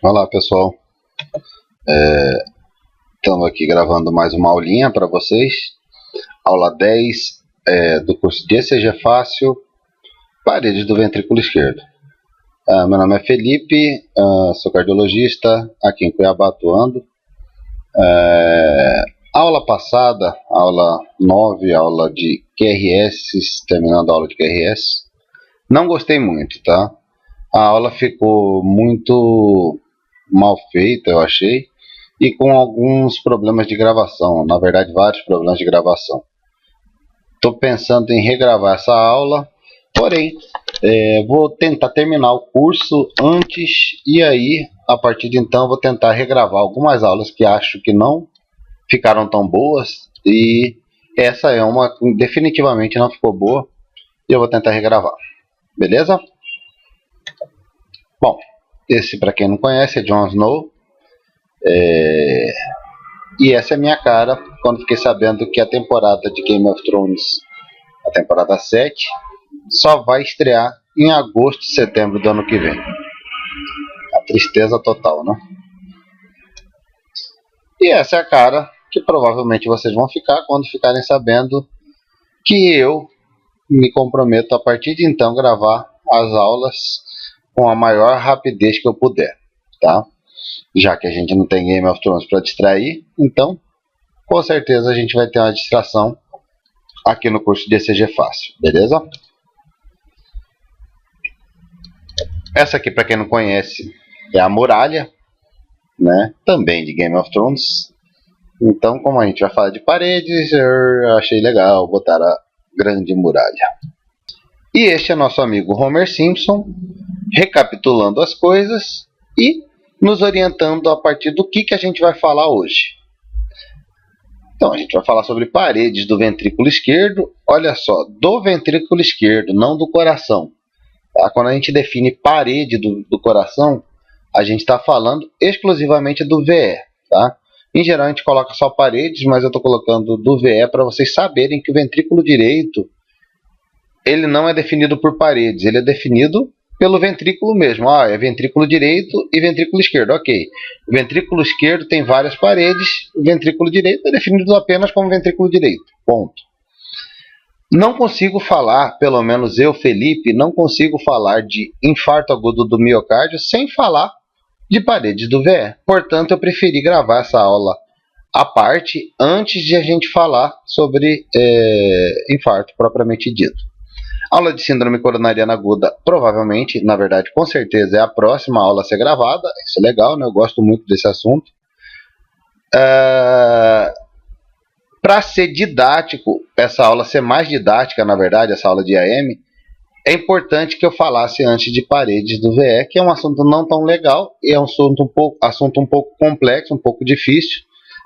Olá pessoal, estamos aqui gravando mais uma aulinha para vocês, aula 10 do curso de ECG Fácil, paredes do ventrículo esquerdo. Meu nome é Felipe, sou cardiologista aqui em Cuiabá atuando. Aula passada, aula 9, aula de QRS, terminando a aula de QRS, não gostei muito, tá? A aula ficou muito mal feita, eu achei, e com alguns problemas de gravação, na verdade vários problemas de gravação. Estou pensando em regravar essa aula, porém vou tentar terminar o curso antes, e aí a partir de então vou tentar regravar algumas aulas que acho que não ficaram tão boas, e essa é uma que definitivamente não ficou boa, e eu vou tentar regravar, beleza? Bom, esse, para quem não conhece, é Jon Snow. E essa é a minha cara quando fiquei sabendo que a temporada de Game of Thrones, a temporada 7, só vai estrear em agosto e setembro do ano que vem. A tristeza total, né? E essa é a cara que provavelmente vocês vão ficar quando ficarem sabendo que eu me comprometo a partir de então gravar as aulas com a maior rapidez que eu puder, tá? Já que a gente não tem Game of Thrones para distrair, então com certeza a gente vai ter uma distração aqui no curso de ECG Fácil, beleza? Essa aqui, para quem não conhece, é a muralha, né? Também de Game of Thrones. Então, como a gente vai falar de paredes, eu achei legal botar a grande muralha. E este é nosso amigo Homer Simpson, recapitulando as coisas e nos orientando a partir do que a gente vai falar hoje. Então, a gente vai falar sobre paredes do ventrículo esquerdo. Olha só, do ventrículo esquerdo, não do coração. Tá? Quando a gente define parede do coração, a gente está falando exclusivamente do VE. Tá? Em geral, a gente coloca só paredes, mas eu estou colocando do VE para vocês saberem que o ventrículo direito ele não é definido por paredes, ele é definido pelo ventrículo mesmo. É ventrículo direito e ventrículo esquerdo, ok. O ventrículo esquerdo tem várias paredes, o ventrículo direito é definido apenas como ventrículo direito, ponto. Não consigo falar, pelo menos eu, Felipe, não consigo falar de infarto agudo do miocárdio sem falar de paredes do VE. Portanto, eu preferi gravar essa aula à parte antes de a gente falar sobre infarto propriamente dito. Aula de síndrome coronariana aguda, provavelmente, na verdade, com certeza, é a próxima aula a ser gravada. Isso é legal, né? Eu gosto muito desse assunto. Para ser didático, essa aula ser mais didática, na verdade, essa aula de AM, é importante que eu falasse antes de paredes do VE, que é um assunto não tão legal, e é um assunto um pouco complexo, um pouco difícil.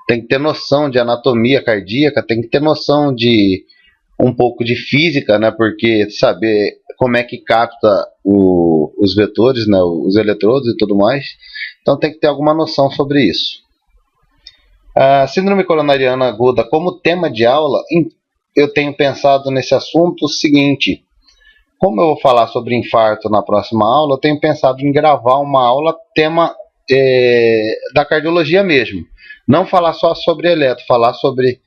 Tem que ter noção de anatomia cardíaca, tem que ter noção de um pouco de física, né? Porque saber como é que capta os vetores, né? Os eletrodos e tudo mais. Então tem que ter alguma noção sobre isso. A síndrome coronariana aguda, como tema de aula, eu tenho pensado nesse assunto o seguinte: como eu vou falar sobre infarto na próxima aula, eu tenho pensado em gravar uma aula tema da cardiologia mesmo. Não falar só sobre eletro, falar sobre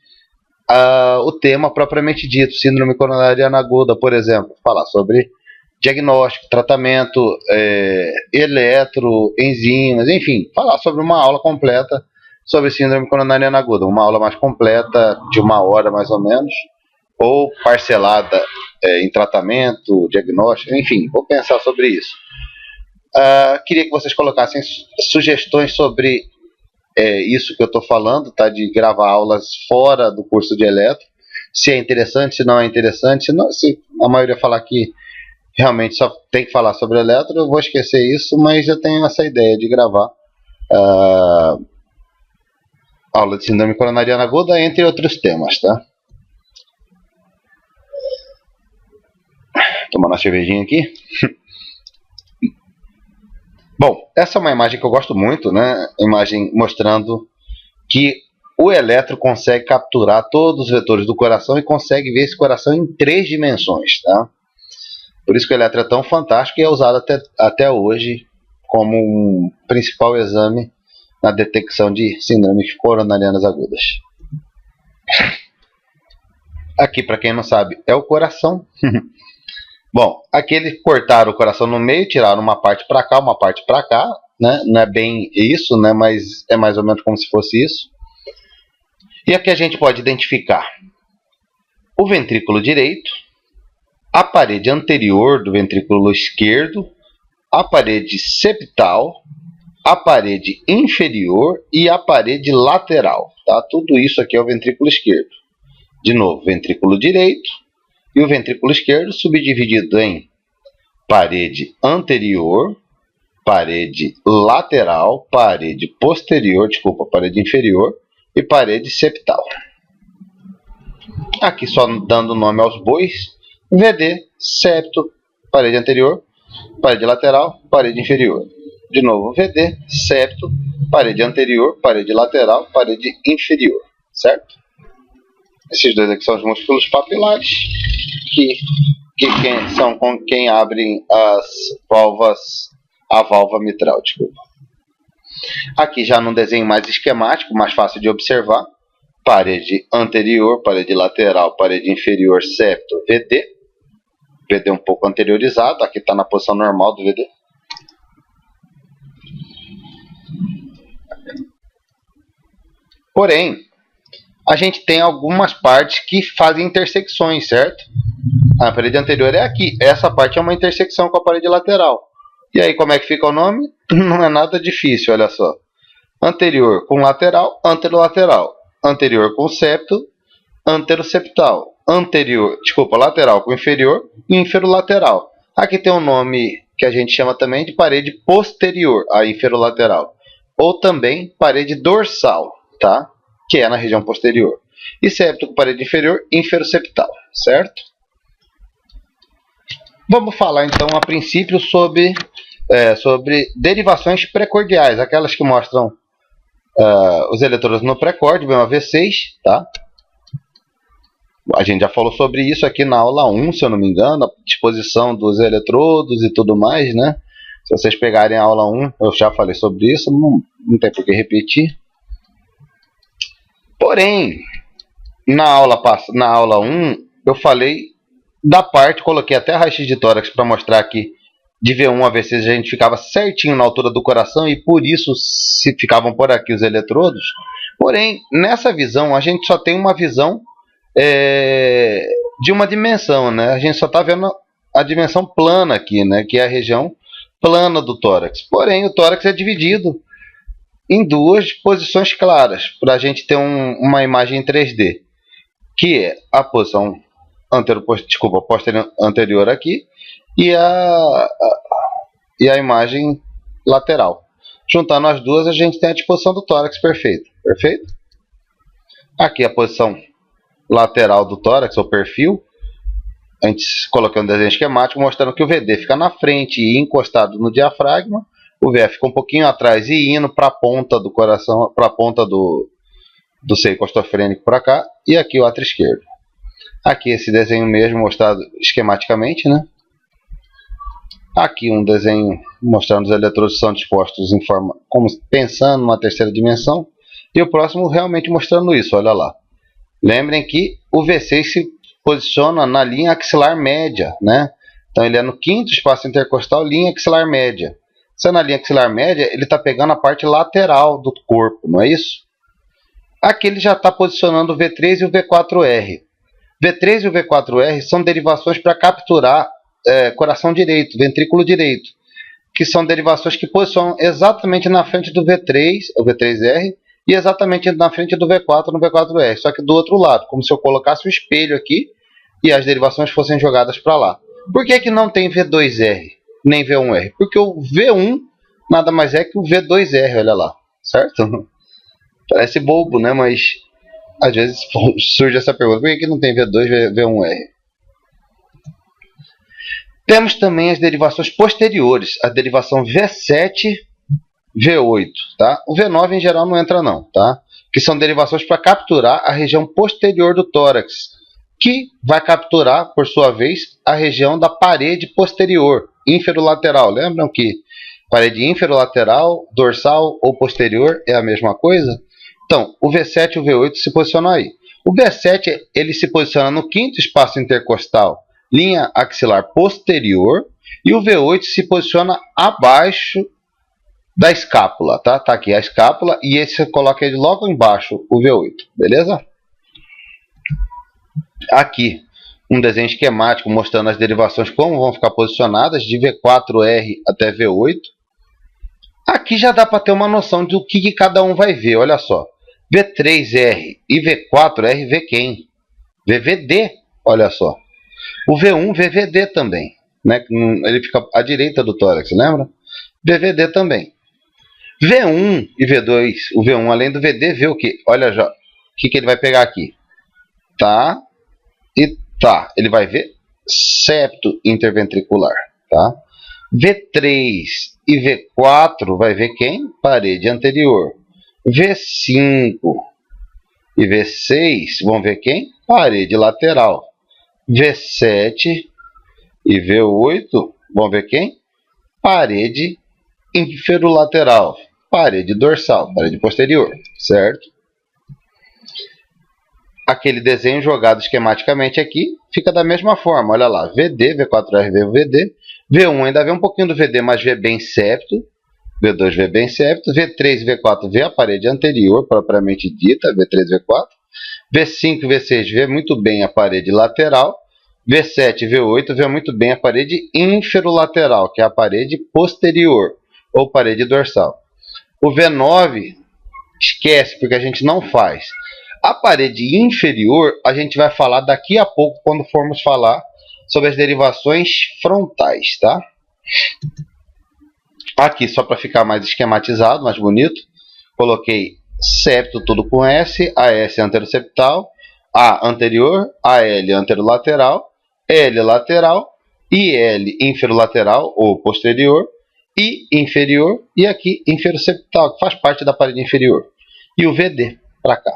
o tema propriamente dito, síndrome coronariana aguda, por exemplo, falar sobre diagnóstico, tratamento, eletro, enzimas, enfim, falar sobre uma aula completa sobre síndrome coronariana aguda, uma aula mais completa, de 1 hora mais ou menos, ou parcelada em tratamento, diagnóstico, enfim, vou pensar sobre isso. Queria que vocês colocassem sugestões sobre isso que eu estou falando, tá? De gravar aulas fora do curso de eletro, se é interessante, se não é interessante, se a maioria falar que realmente só tem que falar sobre eletro, eu vou esquecer isso, mas eu tenho essa ideia de gravar aula de síndrome coronariana aguda, entre outros temas, tá? Tomando uma cervejinha aqui. Bom, essa é uma imagem que eu gosto muito, né? Imagem mostrando que o eletro consegue capturar todos os vetores do coração e consegue ver esse coração em 3 dimensões, tá? Por isso que o eletro é tão fantástico e é usado até hoje como um principal exame na detecção de síndromes coronarianas agudas. Aqui, para quem não sabe, é o coração. Bom, aqui eles cortaram o coração no meio, tiraram uma parte para cá, uma parte para cá, né? Não é bem isso, né? Mas é mais ou menos como se fosse isso. E aqui a gente pode identificar o ventrículo direito, a parede anterior do ventrículo esquerdo, a parede septal, a parede inferior e a parede lateral. Tá? Tudo isso aqui é o ventrículo esquerdo. De novo, ventrículo direito e o ventrículo esquerdo subdividido em parede anterior, parede lateral, parede posterior, parede inferior e parede septal. Aqui só dando nome aos bois: VD, septo, parede anterior, parede lateral, parede inferior. De novo, VD, septo, parede anterior, parede lateral, parede inferior, certo? Esses dois aqui são os músculos papilares, que são com quem abrem as válvulas, a válvula mitral, Aqui já num desenho mais esquemático, mais fácil de observar: parede anterior, parede lateral, parede inferior, septo, VD. VD um pouco anteriorizado, aqui está na posição normal do VD. Porém, a gente tem algumas partes que fazem intersecções, certo? A parede anterior é aqui. Essa parte é uma intersecção com a parede lateral. E aí, como é que fica o nome? Não é nada difícil, olha só. Anterior com lateral, anterolateral. Anterior com septo, anteroseptal. Lateral com inferior e inferolateral. Aqui tem um nome que a gente chama também de parede posterior, a inferolateral. Ou também parede dorsal, tá? Que é na região posterior. E septo com parede inferior, inferoseptal, certo? Vamos falar então a princípio sobre derivações precordiais, aquelas que mostram os eletrodos no precórdio, bem, V6, tá? A gente já falou sobre isso aqui na aula 1, se eu não me engano, a disposição dos eletrodos e tudo mais, né? Se vocês pegarem a aula 1, eu já falei sobre isso, não tem por que repetir. Porém, na aula 1, eu falei da parte, coloquei até raio-x de tórax para mostrar que de V1 a V6 a gente ficava certinho na altura do coração e por isso se ficavam por aqui os eletrodos. Porém, nessa visão, a gente só tem uma visão de uma dimensão, né? A gente só está vendo a dimensão plana aqui, né? Que é a região plana do tórax. Porém, o tórax é dividido em duas posições claras, para a gente ter uma imagem em 3D, que é a posição posterior anterior aqui e a imagem lateral. Juntando as duas, a gente tem a disposição do tórax perfeita. Perfeito? Aqui a posição lateral do tórax, o perfil, antes coloquei um desenho esquemático mostrando que o VD fica na frente e encostado no diafragma, o VF fica um pouquinho atrás e indo para a ponta do coração, para a ponta do seio costofrênico para cá, e aqui o átrio esquerdo. Aqui esse desenho mesmo mostrado esquematicamente, né? Aqui um desenho mostrando os eletrodos são dispostos em forma, como pensando numa terceira dimensão, e o próximo realmente mostrando isso, olha lá. Lembrem que o V6 se posiciona na linha axilar média, né? Então ele é no quinto espaço intercostal, linha axilar média. Se é na linha axilar média, ele está pegando a parte lateral do corpo, não é isso? Aqui ele já está posicionando o V3 e o V4R. V3 e o V4R são derivações para capturar coração direito, ventrículo direito, que são derivações que posicionam exatamente na frente do V3, o V3R, e exatamente na frente do V4 no V4R, só que do outro lado, como se eu colocasse o espelho aqui e as derivações fossem jogadas para lá. Por que não tem V2R, nem V1R? Porque o V1 nada mais é que o V2R, olha lá, certo? Parece bobo, né? Mas às vezes surge essa pergunta: por que não tem V2, V1R? Temos também as derivações posteriores, a derivação V7, V8, tá? O V9 em geral não entra não, tá? Que são derivações para capturar a região posterior do tórax, que vai capturar, por sua vez, a região da parede posterior, inferolateral. Lembram que Parede inferolateral, dorsal ou posterior é a mesma coisa? Então, o V7 e o V8 se posicionam aí. O V7 ele se posiciona no quinto espaço intercostal, linha axilar posterior, e o V8 se posiciona abaixo da escápula, tá? Tá aqui a escápula e esse você coloca ele logo embaixo, o V8, beleza? Aqui, um desenho esquemático mostrando as derivações, como vão ficar posicionadas, de V4R até V8. Aqui já dá para ter uma noção do que cada um vai ver, olha só. V3R e V4R vê quem? VVD, olha só. O V1 VVD também, né? Ele fica à direita do tórax, lembra? VVD também. V1 e V2, o V1 além do VD vê o que? Olha já, o que ele vai pegar aqui? Tá e tá, ele vai ver septo interventricular, tá? V3 e V4 vai ver quem? Parede anterior. V5 e V6 vão ver quem? Parede lateral. V7 e V8 vão ver quem? Parede inferolateral. Parede dorsal, parede posterior, certo? Aquele desenho jogado esquematicamente aqui fica da mesma forma, olha lá, VD, V4R vê o VD, V1 ainda vê um pouquinho do VD, mas vê bem septo, V2 vê bem septo, V3 e V4 vê a parede anterior, propriamente dita, V3 e V4, V5 e V6 vê muito bem a parede lateral, V7 e V8 vê muito bem a parede inferolateral, que é a parede posterior, ou parede dorsal. O V9, esquece, porque a gente não faz. A parede inferior, a gente vai falar daqui a pouco, quando formos falar sobre as derivações frontais, tá? Aqui, só para ficar mais esquematizado, mais bonito, coloquei septo tudo com S, AS anteroseptal, A anterior, AL anterolateral, L lateral, IL inferolateral ou posterior, I inferior e aqui inferoseptal, que faz parte da parede inferior. E o VD para cá.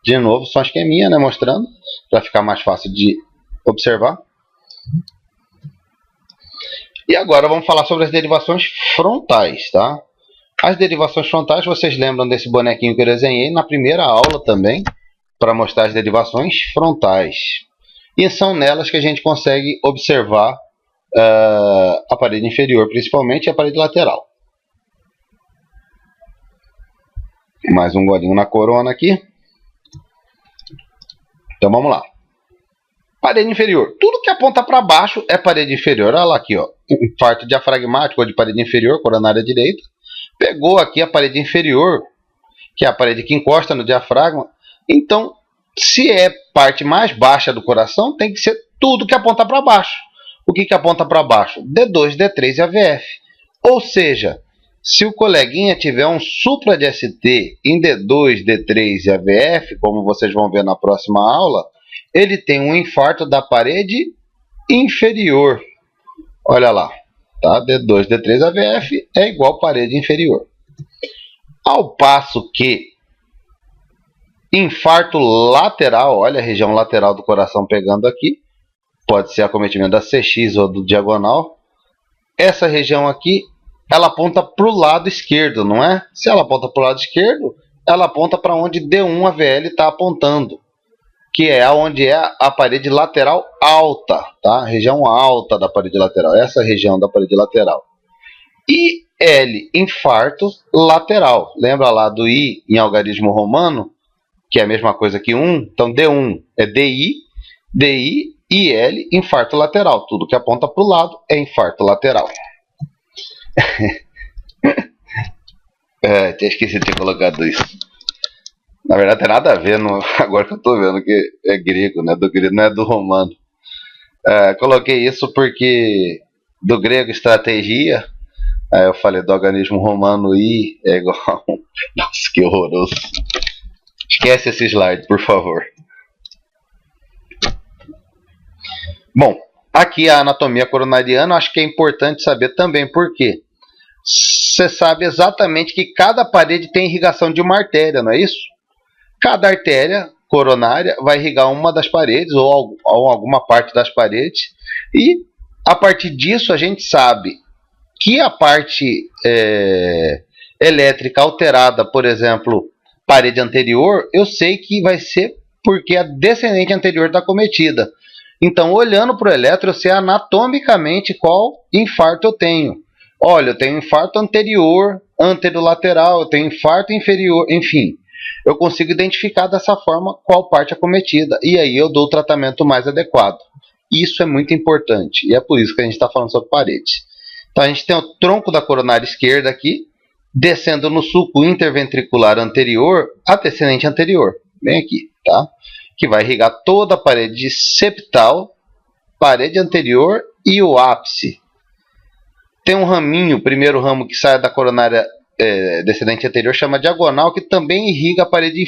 De novo, só um esqueminha, né, mostrando, para ficar mais fácil de observar. E agora vamos falar sobre as derivações frontais, tá? As derivações frontais, vocês lembram desse bonequinho que eu desenhei na primeira aula também, para mostrar as derivações frontais. E são nelas que a gente consegue observar a parede inferior, principalmente, e a parede lateral. Mais um golinho na corona aqui. Então vamos lá. Parede inferior. Tudo que aponta para baixo é parede inferior. Olha lá aqui, ó. Infarto diafragmático ou de parede inferior, coronária direita. Pegou aqui a parede inferior, que é a parede que encosta no diafragma. Então, se é parte mais baixa do coração, tem que ser tudo que aponta para baixo. O que aponta para baixo? D2, D3 e AVF. Ou seja, se o coleguinha tiver um supra de ST em D2, D3 e AVF, como vocês vão ver na próxima aula, ele tem um infarto da parede inferior. Olha lá, tá? D2, D3 e AVF é igual parede inferior. Ao passo que infarto lateral, olha a região lateral do coração pegando aqui, pode ser acometimento da CX ou do diagonal. Essa região aqui, ela aponta para o lado esquerdo, não é? Se ela aponta para o lado esquerdo, ela aponta para onde D1 AVL está apontando, que é onde é a parede lateral alta, tá? A região alta da parede lateral, essa região da parede lateral. E L, infarto lateral. Lembra lá do I em algarismo romano, que é a mesma coisa que 1? Então D1 é DI, DI e L, infarto lateral. Tudo que aponta para o lado é infarto lateral. Tinha esquecido de ter colocado isso. Na verdade, tem nada a ver, agora que eu estou vendo que é grego, né? Do grego, não é do romano. Coloquei isso porque do grego estratégia, aí eu falei do organismo romano I é igual a um... Nossa, que horroroso. Esquece esse slide, por favor. Bom, aqui a anatomia coronariana, acho que é importante saber também por quê. Você sabe exatamente que cada parede tem irrigação de uma artéria, não é isso? Cada artéria coronária vai irrigar uma das paredes ou alguma parte das paredes, e A partir disso, a gente sabe que a parte elétrica alterada, por exemplo, parede anterior, eu sei que vai ser porque a descendente anterior está cometida. Então, olhando para o eletro, eu sei anatomicamente qual infarto eu tenho. Olha, eu tenho infarto anterior, anterolateral, eu tenho infarto inferior, enfim. Eu consigo identificar dessa forma qual parte é cometida. E aí eu dou o tratamento mais adequado. Isso é muito importante. E é por isso que a gente está falando sobre parede. Então, a gente tem o tronco da coronária esquerda aqui, descendo no sulco interventricular anterior, a descendente anterior. Bem aqui, tá? Que vai irrigar toda a parede septal, parede anterior e o ápice. Tem um raminho, o primeiro ramo que sai da coronária descendente anterior, chama diagonal, que também irriga a parede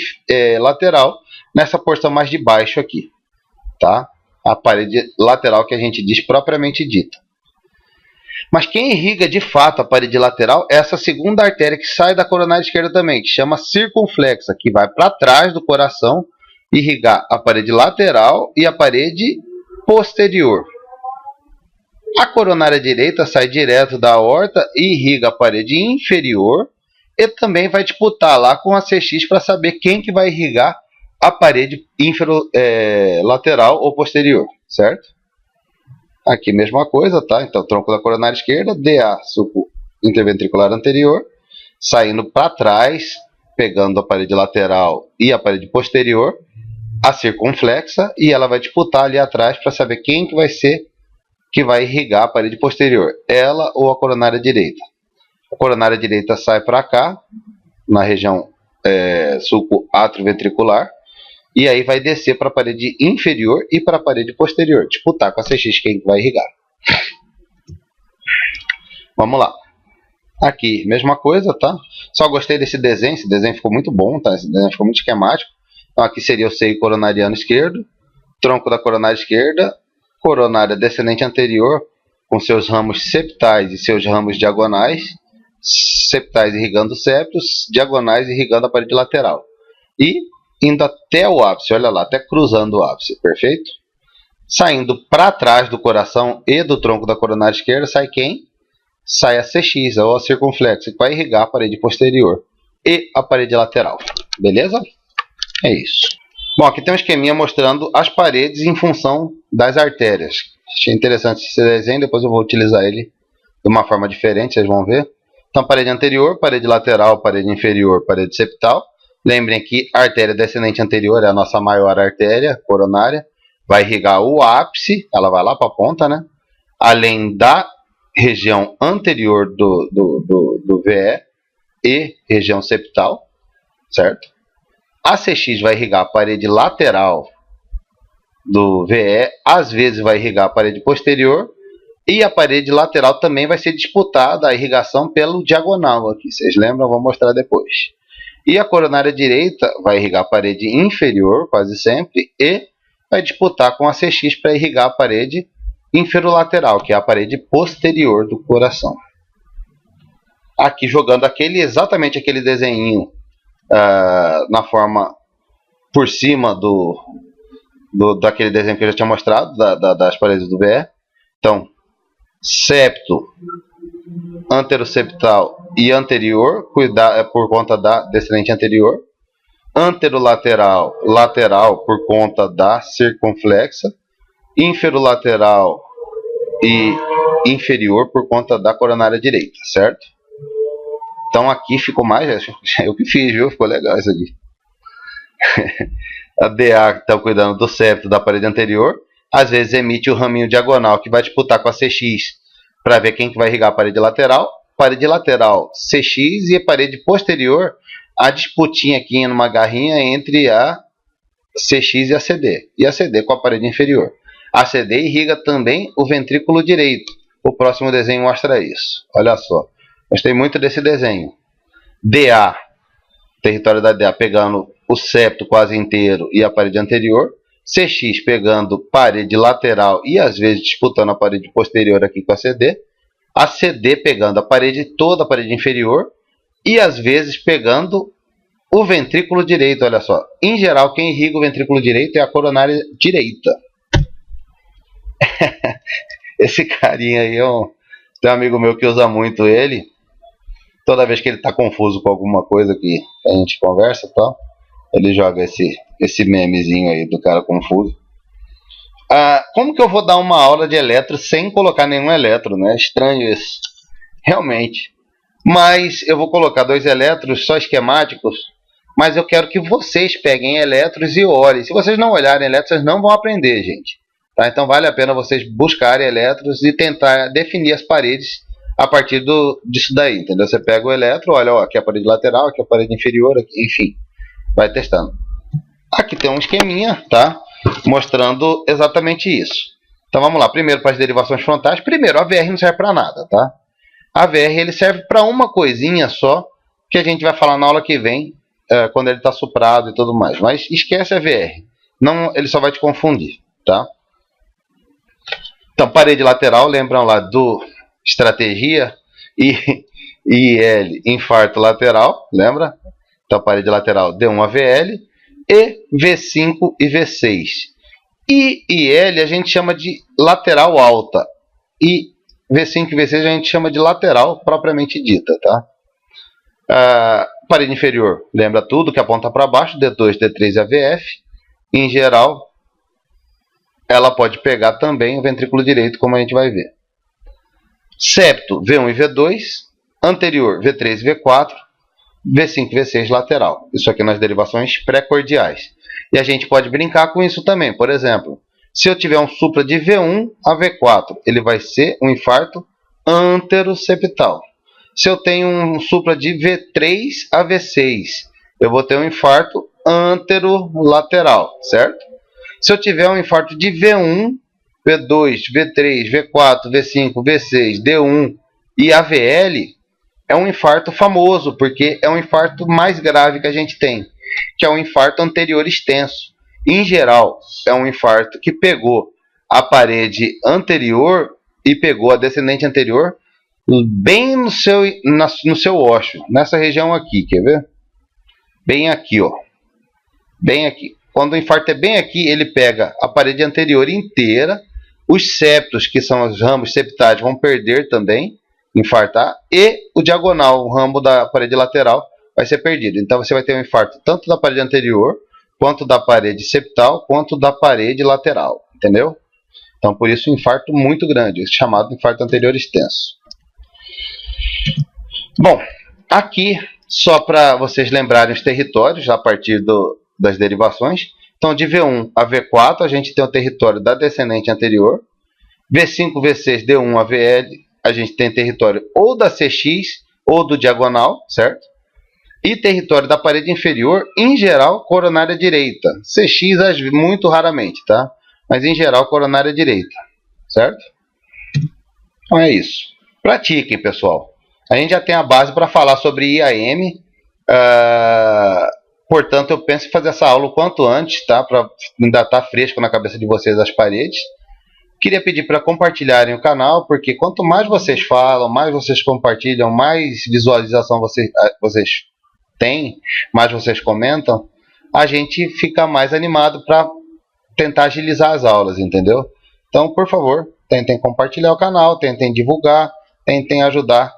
lateral, nessa porção mais de baixo aqui. Tá? A parede lateral que a gente diz propriamente dita. Mas quem irriga de fato a parede lateral é essa segunda artéria que sai da coronária esquerda também, que chama circunflexa, que vai para trás do coração, irrigar a parede lateral e a parede posterior. A coronária direita sai direto da aorta e irriga a parede inferior e também vai disputar lá com a CX para saber quem que vai irrigar a parede lateral ou posterior, certo? Aqui mesma coisa, tá? Então, tronco da coronária esquerda, DA, sulco interventricular anterior, saindo para trás, pegando a parede lateral e a parede posterior, a circunflexa, e ela vai disputar ali atrás para saber quem que vai ser que vai irrigar a parede posterior, ela ou a coronária direita. A coronária direita sai para cá, na região sulco atrioventricular, e aí vai descer para a parede inferior e para a parede posterior, disputar com a CX quem vai irrigar. Vamos lá. Aqui, mesma coisa, tá? Só gostei desse desenho, esse desenho ficou muito bom, tá? Esse desenho ficou muito esquemático. Então aqui seria o seio coronariano esquerdo, tronco da coronária esquerda, coronária descendente anterior, com seus ramos septais e seus ramos diagonais, septais irrigando os septos, diagonais irrigando a parede lateral. E indo até o ápice, olha lá, até cruzando o ápice, perfeito? Saindo para trás do coração e do tronco da coronária esquerda, sai quem? Sai a CX, ou a circunflexa, que vai irrigar a parede posterior e a parede lateral. Beleza? É isso. Bom, aqui tem um esqueminha mostrando as paredes em função das artérias. Achei interessante esse desenho, depois eu vou utilizar ele de uma forma diferente, vocês vão ver. Então, parede anterior, parede lateral, parede inferior, parede septal. Lembrem que a artéria descendente anterior é a nossa maior artéria coronária. Vai irrigar o ápice, ela vai lá para a ponta, né? Além da região anterior do VE e região septal, certo? A CX vai irrigar a parede lateral do VE, às vezes vai irrigar a parede posterior, e a parede lateral também vai ser disputada a irrigação pelo diagonal aqui. Vocês lembram? Vou mostrar depois. E a coronária direita vai irrigar a parede inferior, quase sempre, e vai disputar com a CX para irrigar a parede inferolateral, que é a parede posterior do coração. Aqui jogando exatamente aquele desenho na forma por cima daquele desenho que eu já tinha mostrado, das paredes do VE. Então, septo, anteroseptal e anterior, por conta da descendente anterior. Anterolateral, lateral por conta da circunflexa. Inferolateral e inferior por conta da coronária direita, certo? Então aqui ficou mais, eu que fiz, viu? Ficou legal isso aqui. A DA está cuidando do septo da parede anterior, às vezes emite o raminho diagonal que vai disputar com a CX para ver quem que vai irrigar a parede lateral. Parede lateral CX e a parede posterior, a disputinha aqui numa garrinha entre a CX e a CD. E a CD com a parede inferior. A CD irriga também o ventrículo direito. O próximo desenho mostra isso. Olha só. Gostei muito desse desenho. DA, território da DA pegando o septo quase inteiro e a parede anterior. CX pegando parede lateral e às vezes disputando a parede posterior aqui com a CD. A CD pegando a parede toda, a parede inferior. E às vezes pegando o ventrículo direito, olha só. Em geral, quem irriga o ventrículo direito é a coronária direita. Esse carinha aí tem um amigo meu que usa muito ele. Toda vez que ele tá confuso com alguma coisa que a gente conversa e tal, ele joga esse memezinho aí do cara confuso. Como que eu vou dar uma aula de eletro sem colocar nenhum eletro, né? Estranho isso. Realmente. Mas eu vou colocar 2 eletros só esquemáticos, mas eu quero que vocês peguem eletros e olhem. Se vocês não olharem eletros, vocês não vão aprender, gente. Tá? Então vale a pena vocês buscarem eletros e tentar definir as paredes a partir disso daí, entendeu? Você pega o eletro, olha, ó, aqui é a parede lateral, aqui é a parede inferior, aqui, enfim, vai testando. Aqui tem um esqueminha, tá? Mostrando exatamente isso. Então vamos lá, primeiro para as derivações frontais. Primeiro, a VR não serve para nada, tá? A VR ele serve para uma coisinha só, que a gente vai falar na aula que vem, quando ele está soprado e tudo mais. Mas esquece a VR, não, ele só vai te confundir, tá? Então, parede lateral, lembram lá do estratégia IL, infarto lateral, lembra? Então, parede lateral D1 AVL e V5 e V6. I e L a gente chama de lateral alta e V5 e V6 a gente chama de lateral propriamente dita, tá? Parede inferior, lembra tudo que aponta para baixo, D2, D3 e AVF. Em geral, ela pode pegar também o ventrículo direito, como a gente vai ver. Septo, V1 e V2. Anterior, V3 e V4. V5 e V6 lateral. Isso aqui nas derivações pré-cordiais. E a gente pode brincar com isso também. Por exemplo, se eu tiver um supra de V1 a V4, ele vai ser um infarto anteroseptal. Se eu tenho um supra de V3 a V6, eu vou ter um infarto anterolateral, certo? Se eu tiver um infarto de V1, V2, V3, V4, V5, V6, D1 e AVL, é um infarto famoso, porque é um infarto mais grave que a gente tem, que é um infarto anterior extenso. Em geral, é um infarto que pegou a parede anterior e pegou a descendente anterior bem no seu ósseo, nessa região aqui, quer ver? Bem aqui, ó. Bem aqui. Quando o infarto é bem aqui, ele pega a parede anterior inteira, os septos, que são os ramos septais, vão perder também, infartar, e o diagonal, o ramo da parede lateral, vai ser perdido. Então você vai ter um infarto tanto da parede anterior, quanto da parede septal, quanto da parede lateral, entendeu? Então por isso um infarto muito grande, chamado infarto anterior extenso. Bom, aqui, só para vocês lembrarem os territórios, a partir das derivações. Então, de V1 a V4, a gente tem o território da descendente anterior. V5, V6, D1 a VL, a gente tem território ou da CX ou do diagonal, certo? E território da parede inferior, em geral, coronária direita. CX, muito raramente, tá? Mas, em geral, coronária direita, certo? Então, é isso. Pratiquem, pessoal. A gente já tem a base para falar sobre IAM. Portanto, eu penso em fazer essa aula o quanto antes, tá? Para ainda estar fresco na cabeça de vocês as paredes. Queria pedir para compartilharem o canal, porque quanto mais vocês falam, mais vocês compartilham, mais visualização vocês têm, mais vocês comentam, a gente fica mais animado para tentar agilizar as aulas, entendeu? Então, por favor, tentem compartilhar o canal, tentem divulgar, tentem ajudar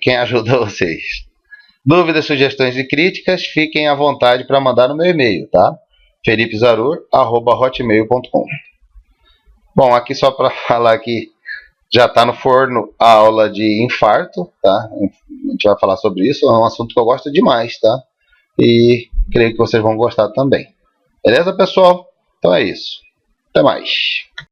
quem ajuda vocês. Dúvidas, sugestões e críticas, fiquem à vontade para mandar no meu e-mail, tá? felipezarur@hotmail.com. Bom, aqui só para falar que já está no forno a aula de infarto, tá? A gente vai falar sobre isso, é um assunto que eu gosto demais, tá? E creio que vocês vão gostar também. Beleza, pessoal? Então é isso. Até mais.